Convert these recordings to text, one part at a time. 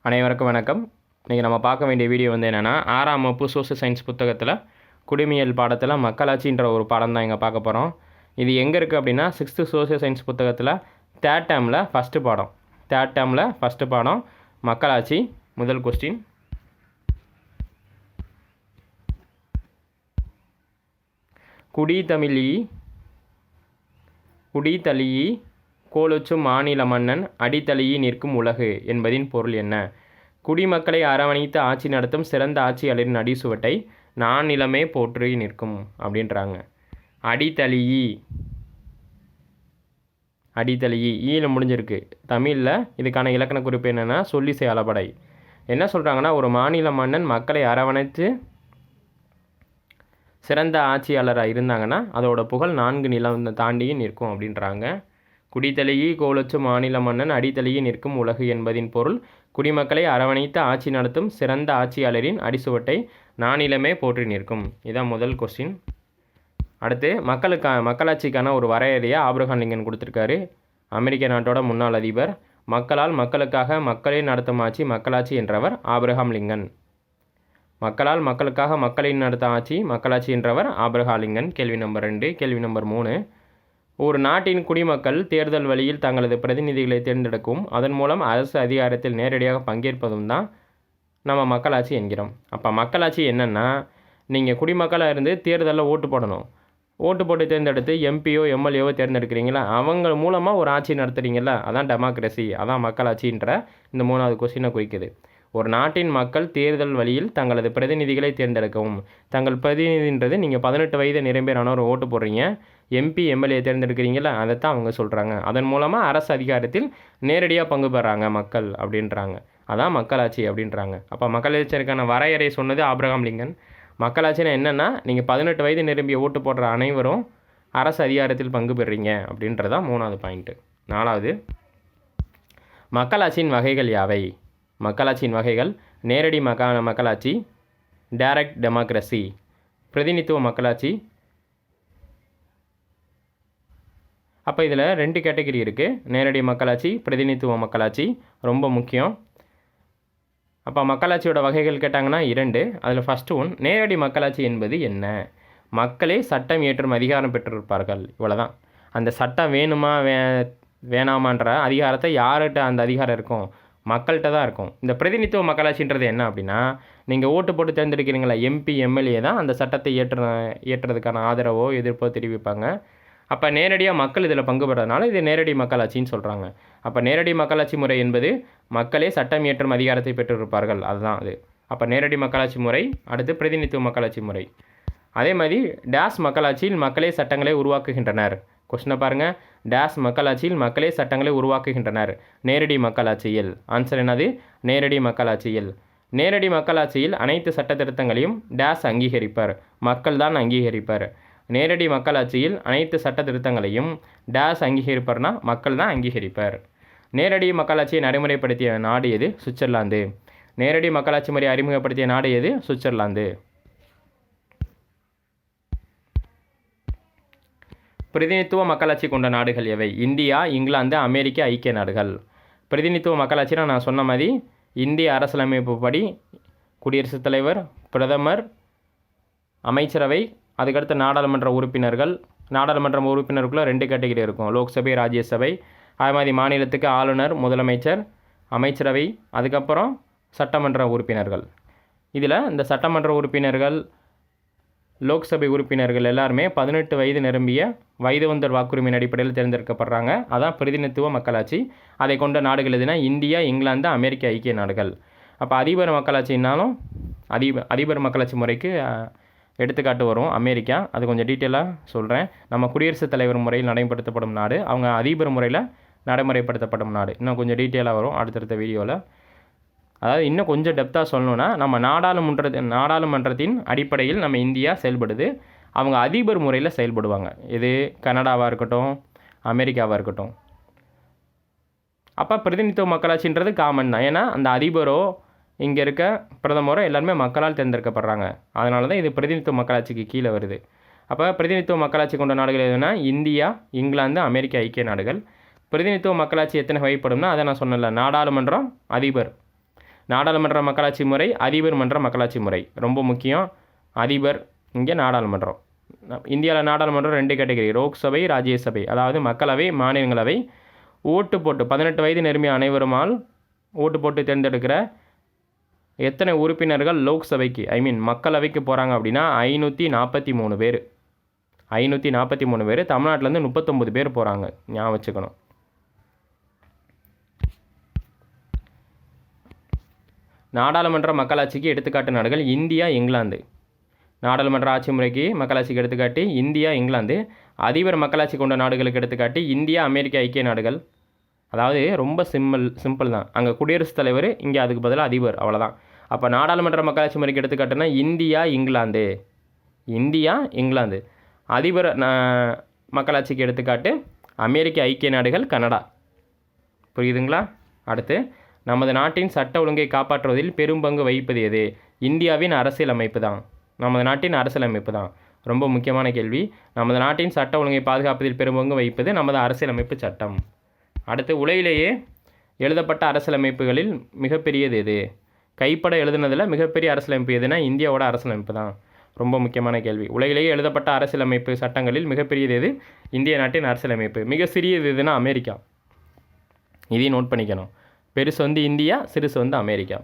அனைவருக்கும் வணக்கம். இன்றைக்கி நம்ம பார்க்க வேண்டிய வீடியோ என்னென்னா, 6ஆம் வகுப்பு சோஷியல் சயின்ஸ் புத்தகத்தில் குடிமியல் பாடத்தில் மக்களாட்சின்ற ஒரு பாடம் தான் இங்கே பார்க்க போகிறோம். இது எங்கே இருக்குது அப்படின்னா 6th சோஷியல் சயின்ஸ் புத்தகத்தில் தேர்ட் டேர்மில் ஃபஸ்ட்டு பாடம் மக்களாட்சி. முதல் கொஸ்டின், குடித்தளியி கோலொச்சும் மாநில மன்னன் அடித்தளியி நிற்கும் உலகு என்பதின் பொருள் என்ன? குடிமக்களை அரவணைத்து ஆட்சி நடத்தும் சிறந்த ஆட்சியாளரின் அடிசுவட்டை நானிலமே போற்றி நிற்கும் அப்படின்றாங்க. அடித்தளியி ஈல முடிஞ்சிருக்கு. தமிழில் இதுக்கான இலக்கண குறிப்பு என்னென்னா சொல்லிசை அளபடை. என்ன சொல்கிறாங்கன்னா, ஒரு மாநில மன்னன் மக்களை அரவணைத்து சிறந்த ஆட்சியாளராக இருந்தாங்கன்னா அதோட புகழ் 4 நிலம் தாண்டியும் நிற்கும் அப்படின்றாங்க. குடித்தளியி கோலொச்சு மாநில மன்னன் அடித்தளியி நிற்கும் உலகு என்பதின் பொருள் குடிமக்களை அரவணைத்து ஆட்சி நடத்தும் சிறந்த ஆட்சியாளரின் அடிசுவட்டை நானிலமே போற்றி நிற்கும். இதான் முதல் கொஸ்டின். அடுத்து, மக்களாட்சிக்கான ஒரு வரையறையை ஆபிரகாம் லிங்கன் கொடுத்துருக்காரு. அமெரிக்க நாட்டோட முன்னாள் அதிபர். மக்களால் மக்களுக்காக மக்களே நடத்தும் ஆட்சி மக்களாட்சி என்றவர் ஆபிரகாம் லிங்கன். மக்களால் மக்களுக்காக மக்களை நடத்தும் ஆட்சி மக்களாட்சி என்றவர் ஆபிரகாம் லிங்கன். கேள்வி நம்பர் 2. கேள்வி நம்பர் 3, ஒரு நாட்டின் குடிமக்கள் தேர்தல் வழியில் தங்களது பிரதிநிதிகளை தேர்ந்தெடுக்கும் அதன் மூலம் அரசு அதிகாரத்தில் நேரடியாக பங்கேற்பதும் தான் நம்ம மக்களாட்சி என்கிறோம். அப்போ மக்களாட்சி என்னென்னா, நீங்கள் குடிமக்களாக இருந்து தேர்தலில் ஓட்டு போடணும். ஓட்டு போட்டு தேர்ந்தெடுத்து எம்பியோ எம்எல்ஏவோ தேர்ந்தெடுக்கிறீங்களா, அவங்க மூலமாக ஒரு ஆட்சி நடத்துகிறீங்களா, அதான் டெமோக்ரஸி, அதான் மக்களாட்சின்ற இந்த 3வது கொஸ்டினை குறிக்குது. ஒரு நாட்டின் மக்கள் தேர்தல் வழியில் தங்களது பிரதிநிதிகளை தேர்ந்தெடுக்கவும். தங்கள் பிரதிநிதின்றது நீங்கள் 18 வயது நிரம்பியரானவர் ஓட்டு போடுறீங்க, எம்பி எம்எல்ஏ தேர்ந்தெடுக்கிறீங்களா, அதைத்தான் அவங்க சொல்கிறாங்க. அதன் மூலமாக அரசு அதிகாரத்தில் நேரடியாக பங்கு பெறாங்க மக்கள் அப்படின்றாங்க. அதான் மக்களாட்சி அப்படின்றாங்க. அப்போ மக்களாட்சிக்கான வரையறை சொன்னது ஆபிரகாம் லிங்கன். மக்களாட்சினா என்னென்னா, நீங்கள் 18 வயது நிரம்பிய ஓட்டு போடுற அனைவரும் அரசு அதிகாரத்தில் பங்கு பெறுறீங்க அப்படின்றதான் 3வது பாயிண்ட்டு. 4வது, மக்களாட்சியின் வகைகள் யாவை? மக்களாட்சியின் வகைகள்: நேரடி மக்களாட்சி, டைரக்ட் டெமோக்ரஸி, பிரதிநிதித்துவ மக்களாட்சி. அப்போ இதில் 2 கேட்டகரி இருக்குது. நேரடி மக்களாட்சி, பிரதிநிதித்துவ மக்களாட்சி, ரொம்ப முக்கியம். அப்போ மக்களாட்சியோட வகைகள் கேட்டாங்கன்னா 2. அதில் ஃபஸ்ட்டு ஒன், நேரடி மக்களாட்சி என்பது என்ன? மக்களே சட்டம் இயற்றும் அதிகாரம் பெற்றிருப்பார்கள், இவ்வளோதான். அந்த சட்டம் வேணுமா வேணாமான்ற அதிகாரத்தை யார்கிட்ட அந்த அதிகாரம் இருக்கும்? மக்கள்கிட்ட தான் இருக்கும். இந்த பிரதிநிதித்துவ மக்களாட்சின்றது என்ன அப்படின்னா, நீங்கள் ஓட்டு போட்டு தேர்ந்தெடுக்கிறீங்களா எம்பி எம்எல்ஏ தான் அந்த சட்டத்தை ஏற்றுறதுக்கான ஆதரவோ எதிர்ப்போ தெரிவிப்பாங்க. அப்போ நேரடியாக மக்கள் இதில் பங்கு பெறதுனால இது நேரடி மக்களாட்சின்னு சொல்கிறாங்க. அப்போ நேரடி மக்களாட்சி முறை என்பது மக்களே சட்டம் இயற்றும் அதிகாரத்தை பெற்றிருப்பார்கள், அதுதான் அது. அப்போ நேரடி மக்களாட்சி முறை. அடுத்து பிரதிநிதித்துவ மக்களாட்சி முறை. அதே மாதிரி டேஸ் மக்களாட்சியில் மக்களே சட்டங்களை உருவாக்குகின்றனர். கொஸ்டினை பாருங்கள். டேஸ் மக்களாட்சியில் மக்களே சட்டங்களை உருவாக்குகின்றனர். நேரடி மக்களாட்சியில். ஆன்சர் என்னது? நேரடி மக்களாட்சியில். நேரடி மக்களாட்சியில் அனைத்து சட்ட திருத்தங்களையும் டேஸ் அங்கீகரிப்பர், மக்கள் தான் அங்கீகரிப்பர். நேரடி மக்களாட்சியில் அனைத்து சட்ட திருத்தங்களையும் டேஸ் அங்கீகரிப்பர்னா மக்கள் தான் அங்கீகரிப்பர். நேரடி மக்களாட்சியை நடைமுறைப்படுத்திய நாடு எது? சுவிட்சர்லாந்து. நேரடி மக்களாட்சி முறை அறிமுகப்படுத்திய நாடு எது? சுவிட்சர்லாந்து. பிரதிநிதித்துவ மக்களாட்சி கொண்ட நாடுகள் எவை? இந்தியா, இங்கிலாந்து, அமெரிக்க ஐக்கிய நாடுகள். பிரதிநிதித்துவ மக்களாட்சினா நான் சொன்ன மாதிரி இந்திய அரசியலமைப்பு படி குடியரசுத் தலைவர், பிரதமர், அமைச்சரவை, அதுக்கடுத்து நாடாளுமன்ற உறுப்பினர்கள். நாடாளுமன்ற உறுப்பினருக்குள்ளே 2 கேட்டகரி இருக்கும், லோக்சபை, ராஜ்யசபை. அது மாதிரி மாநிலத்துக்கு ஆளுநர், முதலமைச்சர், அமைச்சரவை, அதுக்கப்புறம் சட்டமன்ற உறுப்பினர்கள். இதில் இந்த சட்டமன்ற உறுப்பினர்கள், லோக்சபை உறுப்பினர்கள் எல்லாருமே 18 வயது நிரம்பிய வயதுவந்தர் வாக்குரிமையின் அடிப்படையில் தேர்ந்தெடுக்கப்படுறாங்க. அதான் பிரதிநிதித்துவ மக்களாட்சி. அதை கொண்ட நாடுகள் எதுனா இந்தியா, இங்கிலாந்து, அமெரிக்க ஐக்கிய நாடுகள். அப்போ அதிபர் மக்களாட்சினாலும் அதிபர் மக்களாட்சி முறைக்கு எடுத்துக்காட்டு வரும் அமெரிக்கா. அது கொஞ்சம் டீட்டெயிலாக சொல்கிறேன். நம்ம குடியரசுத் தலைவர் முறையில் நடைமுறைப்படுத்தப்படும் நாடு, அவங்க அதிபர் முறையில் நடைமுறைப்படுத்தப்படும் நாடு. இன்னும் கொஞ்சம் டீட்டெயிலாக வரும் அடுத்தடுத்த வீடியோவில். அதாவது இன்னும் கொஞ்சம் டெப்த்தாக சொல்லணுன்னா, நம்ம நாடாளுமன்றத்தின் அடிப்படையில் நம்ம இந்தியா செயல்படுது. அவங்க அதிபர் முறையில் செயல்படுவாங்க. இது கனடாவாக இருக்கட்டும், அமெரிக்காவாக இருக்கட்டும். அப்போ பிரதிநிதித்துவ மக்களாட்சின்றது காமன் தான். ஏன்னா அந்த அதிபரோ இங்கே இருக்க பிரதமரோ எல்லாருமே மக்களால் தேர்ந்தெடுக்கப்படுறாங்க. அதனால தான் இது பிரதிநிதித்துவ மக்களாட்சிக்கு கீழே வருது. அப்போ பிரதிநிதித்துவ மக்களாட்சி கொண்ட நாடுகள் எதுனா இந்தியா, இங்கிலாந்து, அமெரிக்க ஐக்கிய நாடுகள். பிரதிநிதித்துவ மக்களாட்சி எத்தனை வகைப்படும்னா அதை நான் சொன்னல, நாடாளுமன்றம், அதிபர். நாடாளுமன்ற மக்களாட்சி முறை, அதிபர் மன்ற மக்களாட்சி முறை. ரொம்ப முக்கியம். அதிபர், இங்கே நாடாளுமன்றம். இந்தியாவில் நாடாளுமன்றம் 2 கேட்டகரி, லோக்சபை, ராஜ்யசபை. அதாவது மக்களவை, மாநிலங்களவை. ஓட்டு போட்டு 18 வயது நிரம்பிய அனைவருமால் ஓட்டு போட்டு தேர்ந்தெடுக்கிற எத்தனை உறுப்பினர்கள் லோக்சபைக்கு மக்களவைக்கு போகிறாங்க அப்படின்னா 543 பேர். 543 பேர். தமிழ்நாட்டிலேருந்து 39 பேர் போகிறாங்க, ஞாபகம் வச்சுக்கணும். நாடாளுமன்ற மக்களாட்சிக்கு எடுத்துக்காட்டு நாடுகள் இந்தியா, இங்கிலாந்து. நாடாளுமன்ற ஆட்சி முறைக்கு மக்களாட்சிக்கு எடுத்துக்காட்டி இந்தியா, இங்கிலாந்து. அதிபர் மக்களாட்சி கொண்ட நாடுகளுக்கு எடுத்துக்காட்டி இந்தியா, அமெரிக்க ஐக்கிய நாடுகள். அதாவது ரொம்ப சிம்பிள் தான். அங்கே குடியரசுத் தலைவர், இங்கே அதுக்கு பதிலாக அதிபர், அவ்வளோதான். அப்போ நாடாளுமன்ற மக்களாட்சி முறைக்கு எடுத்துக்காட்டுனா இந்தியா, இங்கிலாந்து. இந்தியா, இங்கிலாந்து. அதிபர் மக்களாட்சிக்கு எடுத்துக்காட்டு அமெரிக்க ஐக்கிய நாடுகள், கனடா. புரியுதுங்களா? அடுத்து, நமது நாட்டின் சட்ட ஒழுங்கை காப்பாற்றுவதில் பெரும் பங்கு வகிப்பது எது? இந்தியாவின் அரசியலமைப்பு தான். நமது நாட்டின் அரசியலமைப்பு தான். ரொம்ப முக்கியமான கேள்வி. நமது நாட்டின் சட்ட ஒழுங்கை பாதுகாப்பதில் பெரும் பங்கு வகிப்பது நமது அரசியலமைப்பு சட்டம். அடுத்து, உலகிலேயே எழுதப்பட்ட அரசியலமைப்புகளில் மிகப்பெரியது எது? கைப்பட எழுதுனதில் மிகப்பெரிய அரசியலமைப்பு எதுனா இந்தியாவோட அரசியலமைப்பு தான். ரொம்ப முக்கியமான கேள்வி. உலகிலேயே எழுதப்பட்ட அரசியலமைப்பு சட்டங்களில் மிகப்பெரியது எது? இந்திய நாட்டின் அரசியலமைப்பு. மிக சிறியது எதுனா அமெரிக்கா. இதையும் நோட் பண்ணிக்கணும். பெருசு வந்து இந்தியா, சிறுசு வந்து அமெரிக்கா.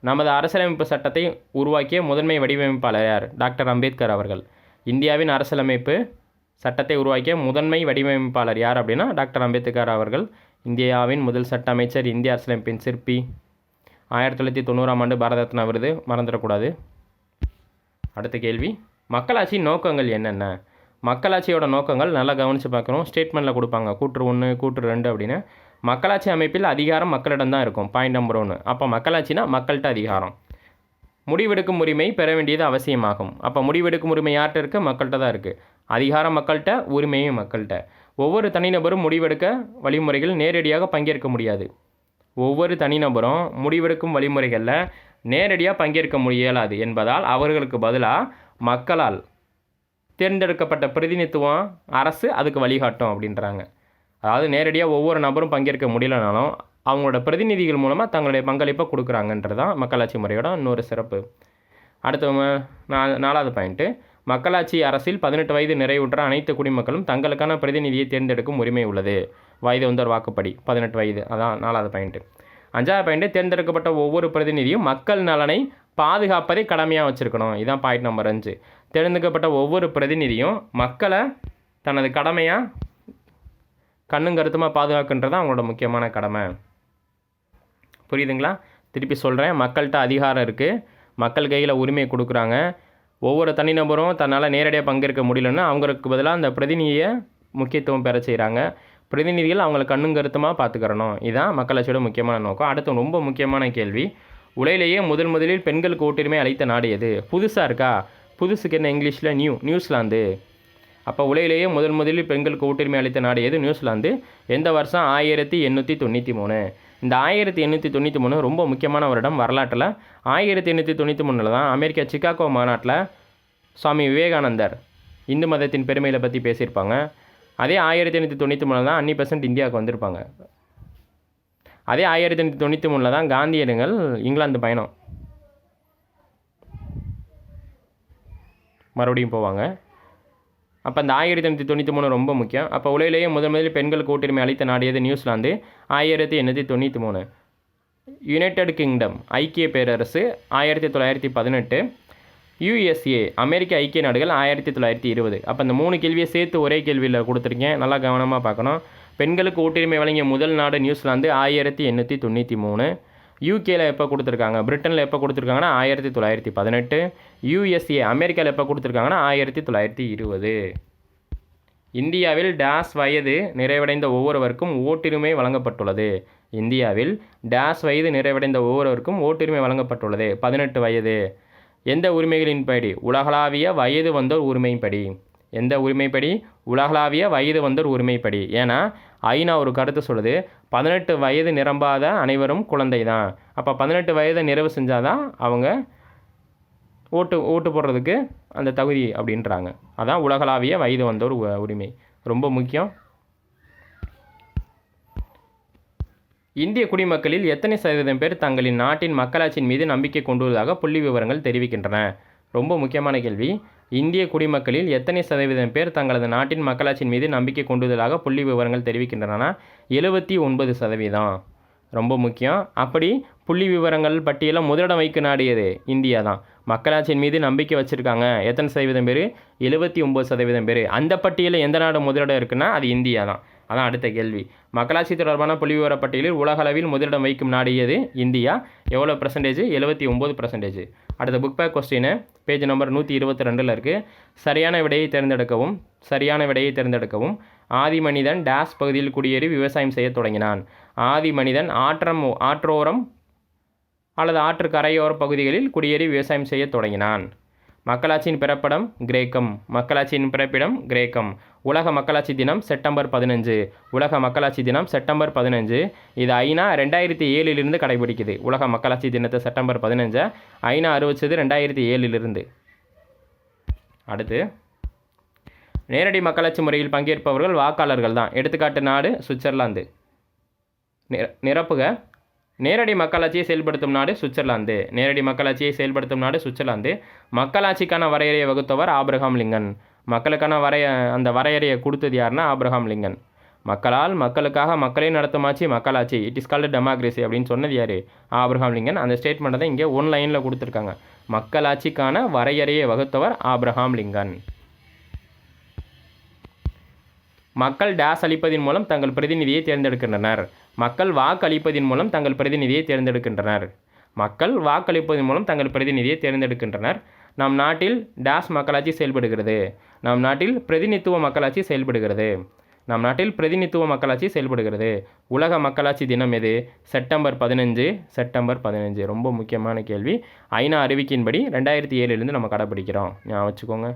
நமது அரசியலமைப்பு சட்டத்தை உருவாக்கிய முதன்மை வடிவமைப்பாளர் யார்? டாக்டர் அம்பேத்கர் அவர்கள். இந்தியாவின் அரசியலமைப்பு சட்டத்தை உருவாக்கிய முதன்மை வடிவமைப்பாளர் யார் அப்படின்னா டாக்டர் அம்பேத்கர் அவர்கள். இந்தியாவின் முதல் சட்ட அமைச்சர், இந்திய அரசியலமைப்பின் சிற்பி. 1990ஆம் ஆண்டு பாரத ரத்னா விருது, மறந்துடக்கூடாது. அடுத்த கேள்வி, மக்களாட்சியின் நோக்கங்கள் என்னென்ன? மக்களாட்சியோட நோக்கங்கள் நல்லா கவனித்து பார்க்கணும். ஸ்டேட்மெண்ட்டில் கொடுப்பாங்க, கூற்று 1, கூற்று 2 அப்படின்னு. மக்களாட்சி அமைப்பில் அதிகாரம் மக்களிடம் தான் இருக்கும், பாயிண்ட் நம்பர் 1. அப்போ மக்களாட்சினா மக்கள்கிட்ட அதிகாரம். முடிவெடுக்கும் உரிமை பெற வேண்டியது அவசியமாகும். அப்போ முடிவெடுக்கும் உரிமை யார்கிட்ட இருக்குது? மக்கள்கிட்ட தான் இருக்குது. அதிகாரம் மக்கள்கிட்ட, உரிமையும் மக்கள்கிட்ட. ஒவ்வொரு தனிநபரும் முடிவெடுக்க வழிமுறைகள் நேரடியாக பங்கேற்க முடியாது. ஒவ்வொரு தனிநபரும் முடிவெடுக்கும் வழிமுறைகளில் நேரடியாக பங்கேற்க முடியலாது என்பதால் அவர்களுக்கு பதிலாக மக்களால் தேர்ந்தெடுக்கப்பட்ட பிரதிநிதித்துவம் அரசு அதுக்கு வழிகாட்டும் அப்படின்றாங்க. அதாவது நேரடியாக ஒவ்வொரு நபரும் பங்கேற்க முடியலனாலும் அவங்களோட பிரதிநிதிகள் மூலமாக தங்களுடைய பங்களிப்பை கொடுக்குறாங்கன்றது தான் மக்களாட்சி முறையோட இன்னொரு சிறப்பு. அடுத்த 4வது பாயிண்ட்டு, மக்களாட்சி அரசில் 18 வயது நிறைவுற்ற அனைத்து குடிமக்களும் தங்களுக்கான பிரதிநிதியை தேர்ந்தெடுக்கும் உரிமை உள்ளது. வயது வந்தோர் வாக்குப்படி 18 வயது. அதான் 4வது பாயிண்ட்டு. 5வது பாயிண்ட்டு, தேர்ந்தெடுக்கப்பட்ட ஒவ்வொரு பிரதிநிதியும் மக்கள் நலனை பாதுகாப்பதை கடமையாக வச்சுருக்கணும். இதுதான் பாயிண்ட் நம்பர் 5. தேர்ந்தெடுக்கப்பட்ட ஒவ்வொரு பிரதிநிதியும் மக்களை தனது கடமையாக கண்ணும் கருத்துமாக பாதுகாக்கின்றது அவங்களோட முக்கியமான கடமை. புரியுதுங்களா? திருப்பி சொல்கிறேன், மக்கள்கிட்ட அதிகாரம் இருக்குது, மக்கள் கையில் உரிமையை கொடுக்குறாங்க. ஒவ்வொரு தனிநபரும் தன்னால் நேரடியாக பங்கேற்க முடியலன்னா அவங்களுக்கு பதிலாக அந்த பிரதிநிதியை முக்கியத்துவம் பெற செய்கிறாங்க. பிரதிநிதிகள் அவங்கள கண்ணும் கருத்துமாக பார்த்துக்கிறணும். இதுதான் மக்களாட்சியோட முக்கியமான நோக்கம். அடுத்து ரொம்ப முக்கியமான கேள்வி, உலகிலேயே முதலில் பெண்களுக்கு ஓட்டுரிமை அளித்த நாடு எது? புதுசாக இருக்கா? புதுசுக்கு என்ன இங்கிலீஷில்? நியூசிலாந்து. அப்போ உலகிலேயே முதலில் பெண்களுக்கு ஓட்டுரிமை அளித்த நாடு எது? நியூசிலாந்து. எந்த வருஷம்? 1893. இந்த 1893 ரொம்ப முக்கியமான வருடம் வரலாற்றில். 1893 தான் அமெரிக்கா சிகாகோ மாநாட்டில் சுவாமி விவேகானந்தர் இந்து மதத்தின் பெருமைகளை பற்றி பேசியிருப்பாங்க. அதே 1893 தான் அன்னி பெசன்ட் இந்தியாவுக்கு வந்திருப்பாங்க. அதே 1893 தான் காந்தியடிகள் இங்கிலாந்து பயணம் மறுபடியும் போவாங்க. அப்போ அந்த 1893 ரொம்ப முக்கியம். அப்போ உலகிலேயே முதலில் பெண்களுக்கு ஓட்டுரிமை அளித்த நாடு எது? நியூசிலாந்து. 1893. யுனைடெட் கிங்டம் ஐக்கிய பேரரசு 1918. USA அமெரிக்க ஐக்கிய நாடுகள் 1920. அப்போ அந்த 3 கேள்வியை சேர்த்து ஒரே கேள்வியில் கொடுத்துருக்கேன், நல்லா கவனமாக பார்க்கணும். பெண்களுக்கு ஓட்டுரிமை வழங்கிய முதல் நாடு நியூசிலாந்து 1893. யூகேல எப்போ கொடுத்துருக்காங்க? பிரிட்டனில் எப்போ கொடுத்துருக்காங்கன்னா 1918. USA அமெரிக்காவில் எப்போ கொடுத்துருக்காங்கன்னா 1920. இந்தியாவில் டேஸ் வயது நிறைவடைந்த ஒவ்வொருவருக்கும் ஓட்டுரிமை வழங்கப்பட்டுள்ளது. இந்தியாவில் டேஸ் வயது நிறைவடைந்த ஒவ்வொருவருக்கும் ஓட்டுரிமை வழங்கப்பட்டுள்ளது. 18 வயது. எந்த உரிமைகளின்படி? உலகளாவிய வயது வந்தோர் உரிமைப்படி. எந்த உரிமைப்படி? உலகளாவிய வயது வந்தோர் உரிமைப்படி. ஏன்னா ஐநா ஒரு கருத்து சொல்லுது, 18 வயது நிரம்பாத அனைவரும் குழந்தை தான். அப்போ 18 வயதை நிறைவு செஞ்சால் தான் அவங்க ஓட்டு போடுறதுக்கு அந்த தகுதி அப்படின்றாங்க. அதான் உலகளாவிய வயது வந்தோர் உரிமை. ரொம்ப முக்கியம். இந்திய குடிமக்களில் எத்தனை சதவீதம் பேர் தங்களின் நாட்டின் மக்களாட்சியின் மீது நம்பிக்கை கொண்டுள்ளதாக புள்ளி விவரங்கள் தெரிவிக்கின்றன? ரொம்ப முக்கியமான கேள்வி. இந்திய குடிமக்களில் எத்தனை சதவீதம் பேர் தங்களது நாட்டின் மக்களாட்சியின் மீது நம்பிக்கை கொண்டுள்ளதாக புள்ளி விவரங்கள் தெரிவிக்கின்றன? 79%. ரொம்ப முக்கியம். அப்படி புள்ளி விவரங்கள் பட்டியலில் முதலிடம் வைக்கும் நாடு எது? இந்தியா தான். மக்களாட்சியின் மீது நம்பிக்கை வச்சுருக்காங்க எத்தனை சதவீதம் பேர்? 79% பேர். அந்த பட்டியலில் எந்த நாடு முதலிடம் இருக்குன்னா அது இந்தியா தான். அதான் அடுத்த கேள்வி. மக்களாட்சி தொடர்பான புள்ளி விவர பட்டியலில் உலகளவில் முதலிடம் வைக்கும் நாடு எது? இந்தியா. எவ்வளோ %? 79%. அடுத்த book back question page number 122 இருக்குது. சரியான விடையை தேர்ந்தெடுக்கவும். ஆதி மனிதன் டேஸ் பகுதியில் குடியேறி விவசாயம் செய்ய தொடங்கினான். ஆதி மனிதன் ஆற்றோரம் அல்லது ஆற்று கரையோர பகுதிகளில் குடியேறி விவசாயம் செய்ய தொடங்கினான். மக்களாட்சியின் பிறப்பிடம் கிரேக்கம். உலக மக்களாட்சி தினம் செப்டம்பர் 15. இது ஐநா 2007 கடைபிடிக்குது. உலக மக்களாட்சி தினத்தை செப்டம்பர் 15 ஐநா அறிவிச்சது 2007. அடுத்து, நேரடி மக்களாட்சி முறையில் பங்கேற்பவர்கள் வாக்காளர்கள் தான். எடுத்துக்காட்டு நாடு சுவிட்சர்லாந்து. நிரப்புக. நேரடி மக்களாட்சியை செயல்படுத்தும் நாடு சுவிட்சர்லாந்து. மக்களாட்சிக்கான வரையறையை வகுத்தவர் ஆபிரகாம் லிங்கன். மக்களுக்கான வரையறையை கொடுத்தது யாருன்னா ஆபிரகாம் லிங்கன். மக்களுக்காக மக்களே நடத்தும் ஆட்சி மக்களாட்சி, இட் இஸ் கால்டு டெமோக்ரஸி அப்படின்னு சொன்னது யார்? Abraham Lincoln. அந்த ஸ்டேட்மெண்ட்டை தான் இங்கே ஒன் லைனில் கொடுத்துருக்காங்க. மக்களாட்சிக்கான வரையறையை வகுத்தவர் ஆபிரகாம் லிங்கன். மக்கள் டேஸ் அளிப்பதின் மூலம் தங்கள் பிரதிநிதியை தேர்ந்தெடுக்கின்றனர். மக்கள் வாக்களிப்பதின் மூலம் தங்கள் பிரதிநிதியை தேர்ந்தெடுக்கின்றனர். நம் நாட்டில் டேஸ் மக்களாட்சி செயல்படுகிறது. நம் நாட்டில் பிரதிநிதித்துவ மக்களாட்சி செயல்படுகிறது. உலக மக்களாட்சி தினம் எது? செப்டம்பர் 15. ரொம்ப முக்கியமான கேள்வி. ஐநா அறிவிக்கையின்படி 2007 நம்ம கடைப்பிடிக்கிறோம். ஞாபகம் வச்சுக்கோங்க.